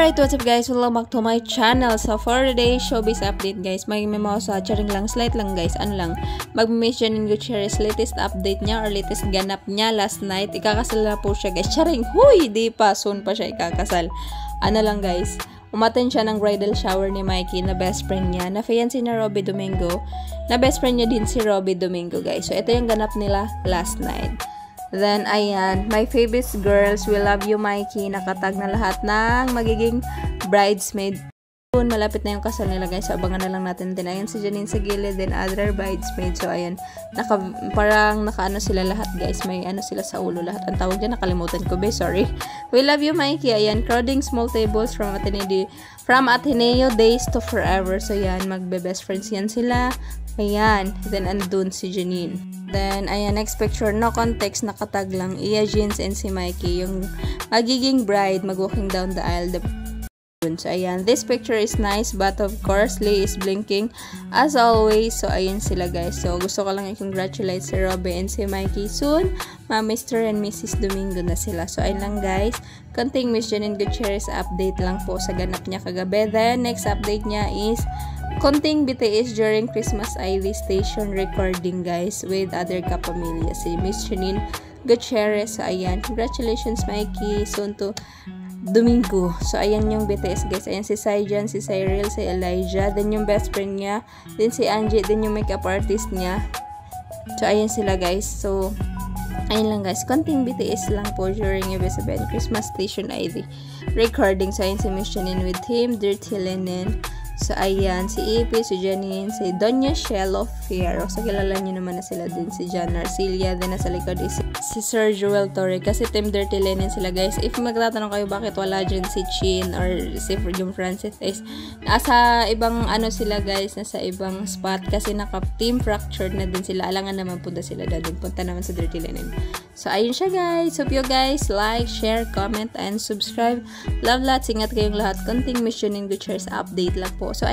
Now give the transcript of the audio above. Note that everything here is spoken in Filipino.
Alright, what's up guys? Welcome back to my channel. So for today's showbiz update guys, may sa charing lang, slight lang guys, mag-miss Janine Gutierrez latest update niya or latest ganap niya last night. Ikakasal na po siya guys. Charing, huy, di pa, soon pa siya ikakasal. Lang guys, umattend siya ng bridal shower ni Mikey na best friend niya, na fiancé na Robby Domingo, na best friend niya din si Robby Domingo guys. So ito yung ganap nila last night. Then, ayan, my favorite girls, we love you, Mikey. Nakatag na lahat ng magiging bridesmaid. Malapit na yung kasal nila, guys. So, abangan na lang natin din. Ayan, si Janine sa gilid, then other bridesmaid. So, ayan, parang nakaano sila lahat, guys. May ano sila sa ulo lahat. Ang tawag dyan, nakalimutan ko, sorry. We love you, Mikey. Ayan, crowding small tables from Ateneo days to forever. So, ayan, magbe-best friends yan sila. Ayan, then andun si Janine. Then, ayan, next picture, no context, nakatag lang, Iya Jeans and si Mikey, yung magiging bride, mag-walking down the aisle. So, ayan, this picture is nice, but of course, Lee is blinking as always. So, ayan sila guys. So, gusto ko lang i-congratulate si Robby and si Mikey. Soon, Mr. and Mrs. Domingo na sila. So, ayun lang guys. Konting Miss Janine Gutierrez update lang po sa ganap niya kagabi. Then, next update niya is konting BTS during Christmas ID station recording guys with other kapamilya. Si Miss Janine Gutierrez. So, ayan. Congratulations Mikey. Soon to Domingo. So, ayan yung BTS guys. Ayan si Saijan, si Cyril, si Elijah. Then yung best friend niya. Then si Angie. Then yung makeup artist niya. So, ayan sila guys. So, ayun lang guys. Konting BTS lang po during Ibisabel Christmas Station ID recording. So, ayan si Miss Janine with him. Dirty Linen. So, ayan, si EP, si Janine, si Doña Shelo Fierro. So, kilala nyo naman na sila din. Si John Arcilia. Then, nasa likod is si Sir Joel Torre. Kasi Team Dirty Linen sila, guys. If magtatanong kayo bakit wala dyan si Chin or si Jung Francis is nasa ibang ano sila, guys. Nasa ibang spot. Kasi naka-team fractured na din sila. Alangan naman punta sila doon. Punta naman sa Dirty Linen. So, ayun siya, guys. Hope you guys like, share, comment, and subscribe. Love lots. Ingat kayong lahat. Konting Miss Janine Gutierrez update lang po. So,